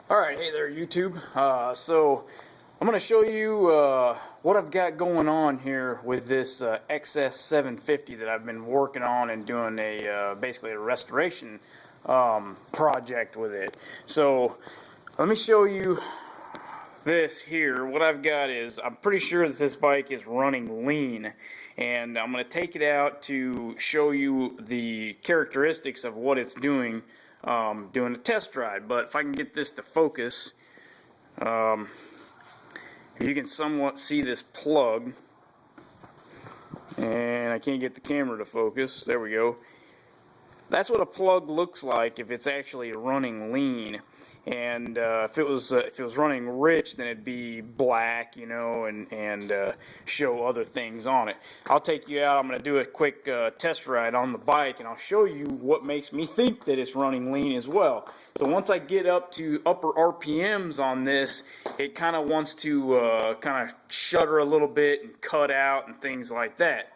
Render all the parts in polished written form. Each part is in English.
Alright, hey there YouTube. So I'm going to show you what I've got going on here with this xs750 that I've been working on and doing basically a restoration project with it. So let me show you this here. What I've got is, I'm pretty sure that this bike is running lean, and I'm going to take it out to show you the characteristics of what it's doing a test ride. But if I can get this to focus, you can somewhat see this plug, and I can't get the camera to focus. There we go. That's what a plug looks like if it's actually running lean. And if it was running rich, then it'd be black, you know, and show other things on it. I'll take you out. I'm going to do a quick test ride on the bike, and I'll show you what makes me think that it's running lean as well. So once I get up to upper RPMs on this, it kind of wants to kind of shudder a little bit and cut out and things like that.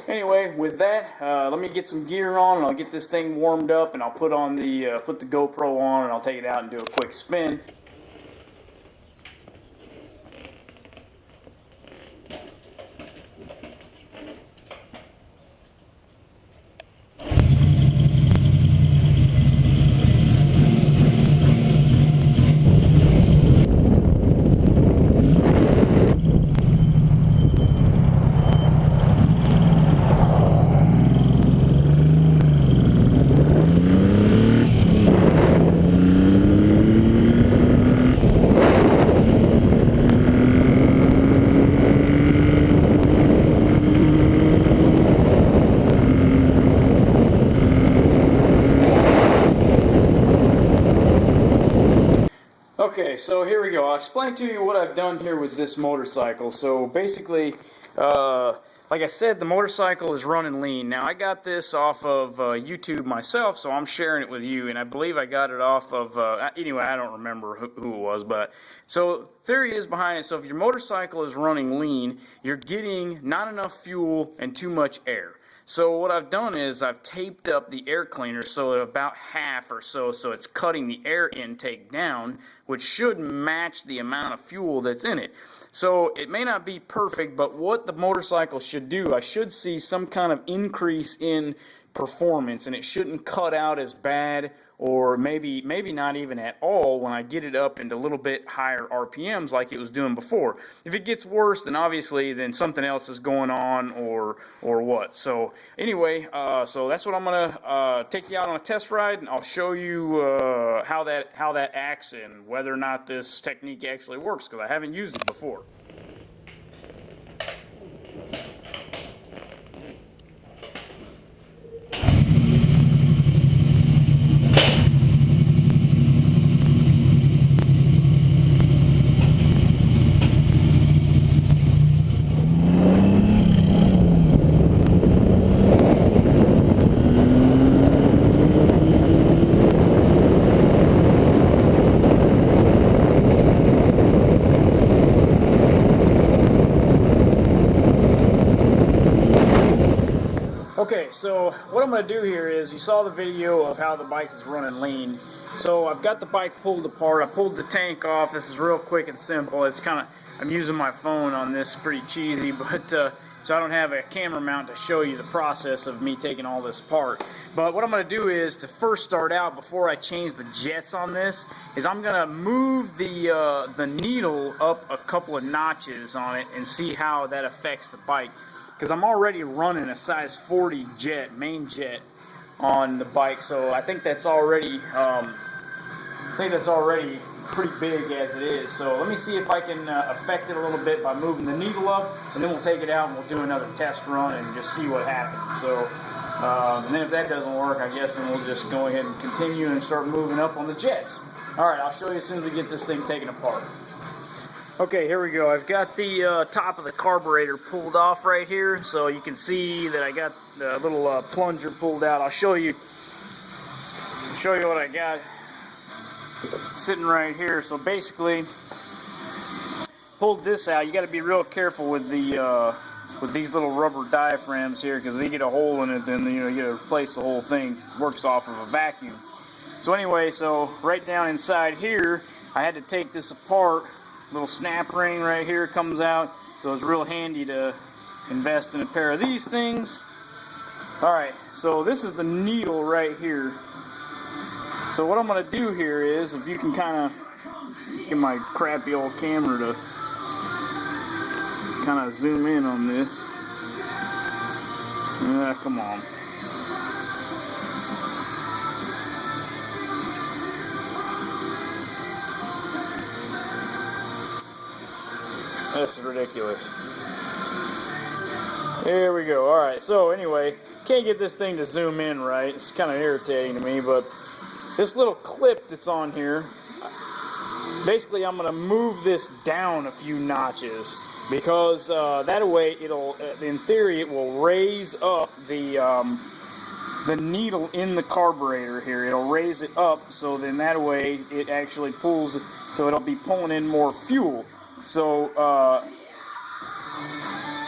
Anyway, with that, let me get some gear on, and I'll get this thing warmed up, and I'll put on the put the GoPro on, and I'll take it out and do a quick spin. Okay, so here we go. I'll explain to you what I've done here with this motorcycle. So basically, like I said, the motorcycle is running lean. Now, I got this off of YouTube myself, so I'm sharing it with you, and I believe I got it off of, anyway, I don't remember who it was, but, so theory is behind it. So if your motorcycle is running lean, you're getting not enough fuel and too much air. So what I've done is I've taped up the air cleaner so at about half or so it's cutting the air intake down, which should match the amount of fuel that's in it. So it may not be perfect, but what the motorcycle should do, I should see some kind of increase in performance, and it shouldn't cut out as bad, or maybe not even at all, when I get it up into a little bit higher RPMs like it was doing before. If it gets worse, then obviously something else is going on, or what. So anyway, so that's what I'm gonna take you out on a test ride, and I'll show you how that acts and whether or not this technique actually works, because I haven't used it before. Okay, so what I'm going to do here is, you saw the video of how the bike is running lean. So I've got the bike pulled apart. I pulled the tank off. This is real quick and simple. It's kind of, I'm using my phone on this, pretty cheesy, but so I don't have a camera mount to show you the process of me taking all this apart. But what I'm going to do is, to first start out, before I change the jets on this, is I'm going to move the needle up a couple of notches on it and see how that affects the bike. Because I'm already running a size 40 jet, main jet, on the bike, so I think that's already pretty big as it is. So let me see if I can affect it a little bit by moving the needle up, and then we'll take it out and we'll do another test run and just see what happens. So, and then if that doesn't work, I guess then we'll just go ahead and continue and start moving up on the jets. All right, I'll show you as soon as we get this thing taken apart. Okay, here we go. I've got the top of the carburetor pulled off right here, so you can see that I got the little plunger pulled out. I'll show you what I got sitting right here. So basically, pulled this out. You got to be real careful with the with these little rubber diaphragms here, because if you get a hole in it, then you know you gotta replace the whole thing. It works off of a vacuum. So anyway, so right down inside here, I had to take this apart. Little snap ring right here comes out, so it's real handy to invest in a pair of these things. Alright, so this is the needle right here. So what I'm going to do here is, if you can kind of get my crappy old camera to kind of zoom in on this. Come on. This is ridiculous. There we go. Alright, so anyway, can't get this thing to zoom in right. It's kind of irritating to me, but this little clip that's on here, basically I'm going to move this down a few notches, because that way it'll, in theory, it will raise up the needle in the carburetor here. It'll raise it up, so then that way it actually pulls, so it'll be pulling in more fuel. So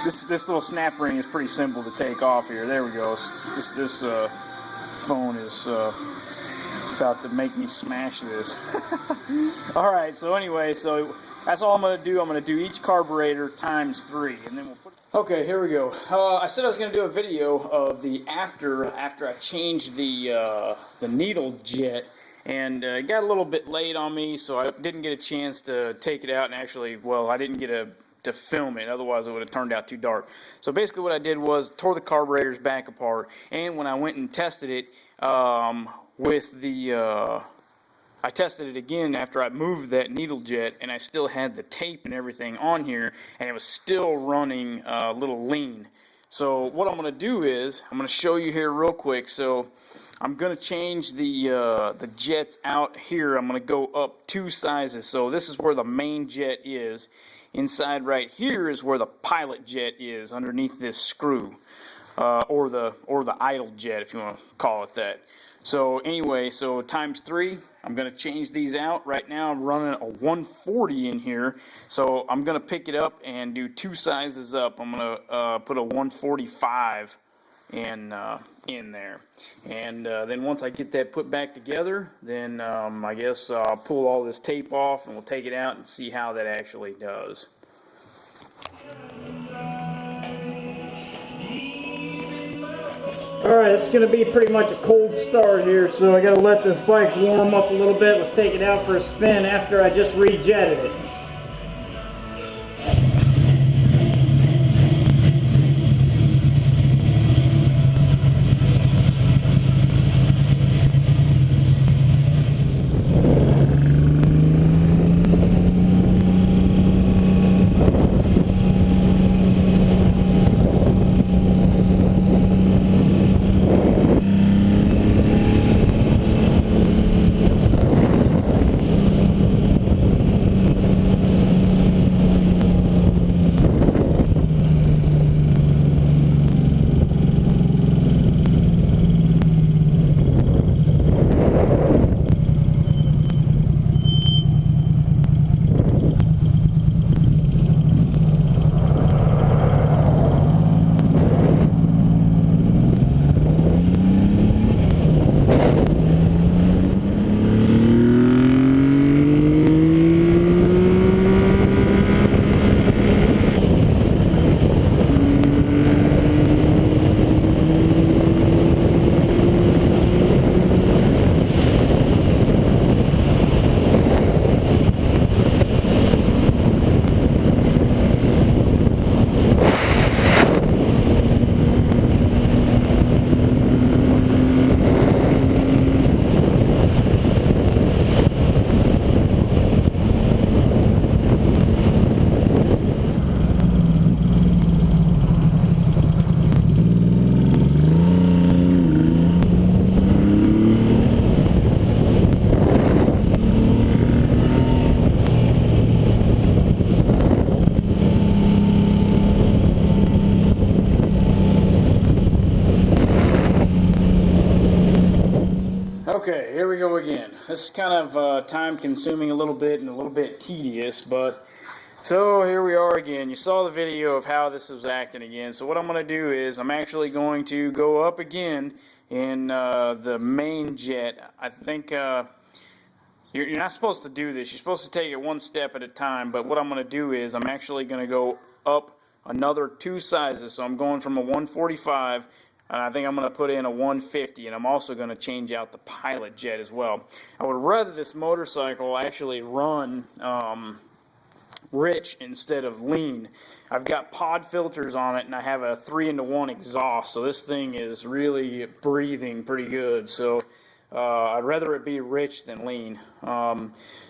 this little snap ring is pretty simple to take off here. There we go. This phone is about to make me smash this. Alright, so anyway, so that's all I'm going to do. I'm going to do each carburetor times 3, and then we'll put... Okay, here we go. I said I was going to do a video of the after I changed the needle jet, and it got a little bit late on me, so I didn't get a chance to take it out, and actually, well, I didn't get to film it, otherwise it would have turned out too dark. So basically what I did was tore the carburetors back apart, and when I went and tested it with the I tested it again after I moved that needle jet, and I still had the tape and everything on here, and it was still running a little lean. So what I'm going to do is, I'm going to show you here real quick. So I'm going to change the jets out here. I'm going to go up 2 sizes. So this is where the main jet is. Inside right here is where the pilot jet is, underneath this screw, or the idle jet, if you want to call it that. So anyway, so times 3, I'm going to change these out. Right now I'm running a 140 in here, so I'm going to pick it up and do 2 sizes up. I'm going to put a 145 in there, and then once I get that put back together, then I guess I'll pull all this tape off and we'll take it out and see how that actually does. Alright, it's going to be pretty much a cold start here, so I got to let this bike warm up a little bit. Let's take it out for a spin after I just rejetted it. Okay, here we go again. This is kind of time consuming a little bit and a little bit tedious, but So here we are again. You saw the video of how this was acting again. So what I'm going to do is I'm actually going to go up again in the main jet. I think you're not supposed to do this. You're supposed to take it one step at a time. But what I'm going to do is I'm actually going to go up another 2 sizes. So I'm going from a 145, and I think I'm going to put in a 150, and I'm also going to change out the pilot jet as well. I would rather this motorcycle actually run rich instead of lean. I've got pod filters on it, and I have a 3-in-1 exhaust, so this thing is really breathing pretty good. So I'd rather it be rich than lean.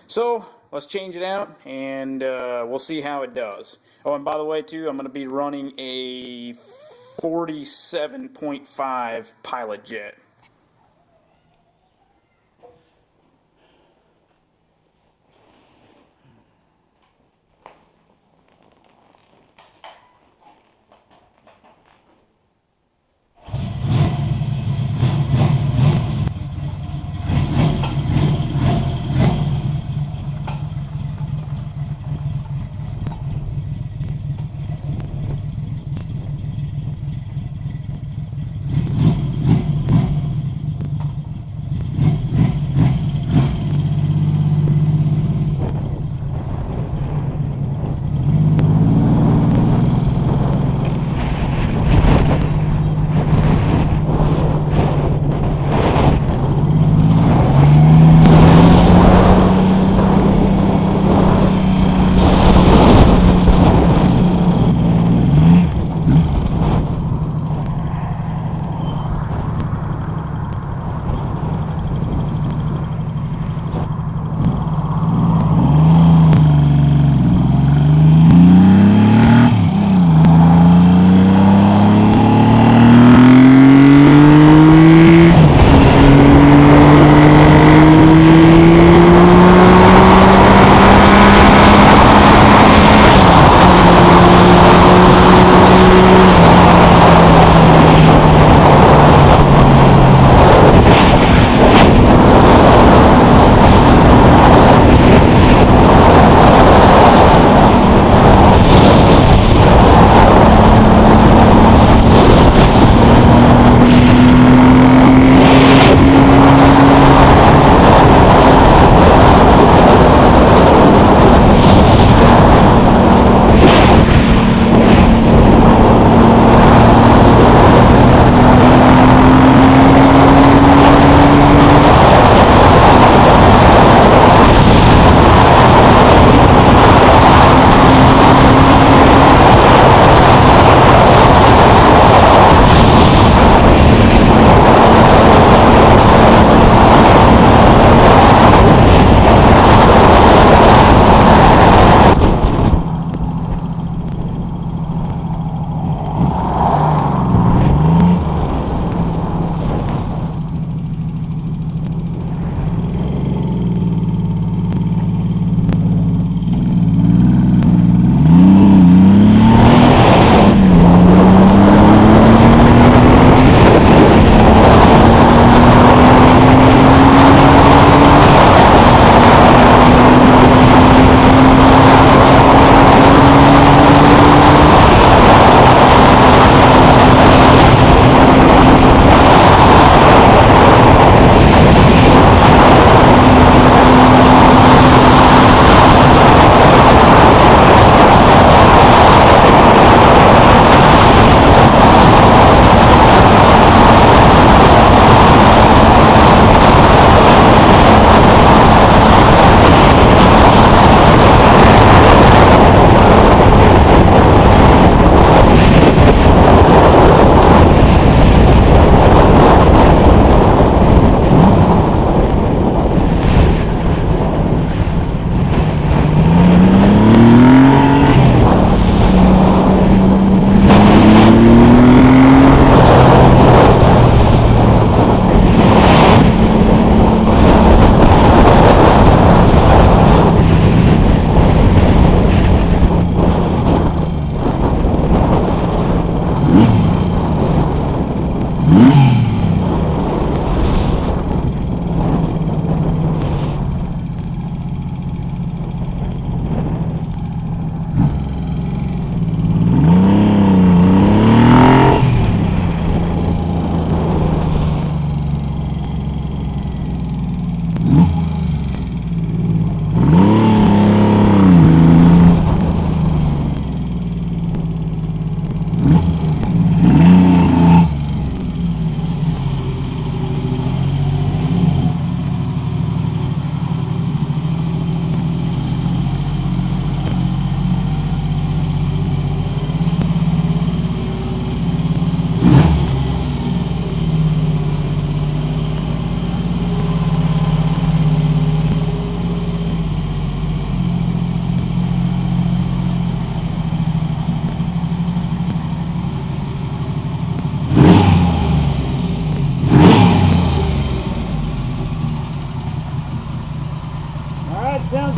So let's change it out, and we'll see how it does. Oh, and by the way, too, I'm going to be running a 47.5 pilot jet.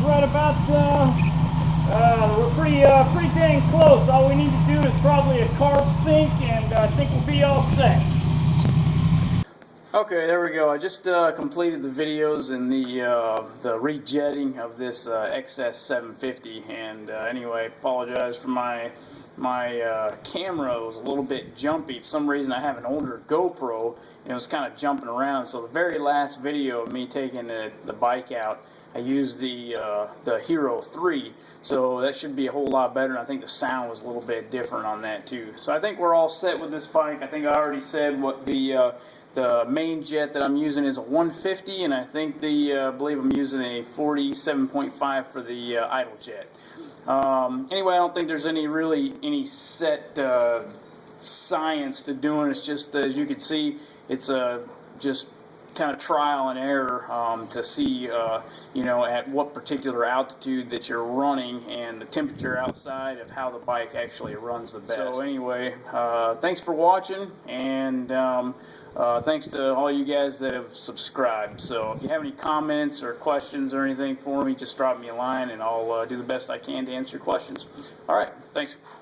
right about, we're pretty dang close. All we need to do is probably a carb sync, and I think we'll be all set. Okay, there we go. I just completed the videos and the rejetting of this xs750, and anyway, apologize for my camera. It was a little bit jumpy. For some reason, I have an older GoPro, and it was kind of jumping around. So the very last video of me taking the bike out, I used the Hero 3, so that should be a whole lot better, and I think the sound was a little bit different on that too. So I think we're all set with this bike. I think I already said what the main jet that I'm using is a 150, and I think I believe I'm using a 47.5 for the idle jet. Anyway, I don't think there's any set science to doing. It's just, as you can see, it's just kind of trial and error to see, you know, at what particular altitude that you're running and the temperature outside of how the bike actually runs the best. So anyway, thanks for watching, and thanks to all you guys that have subscribed. So if you have any comments or questions or anything for me, just drop me a line, and I'll do the best I can to answer your questions. All right, thanks.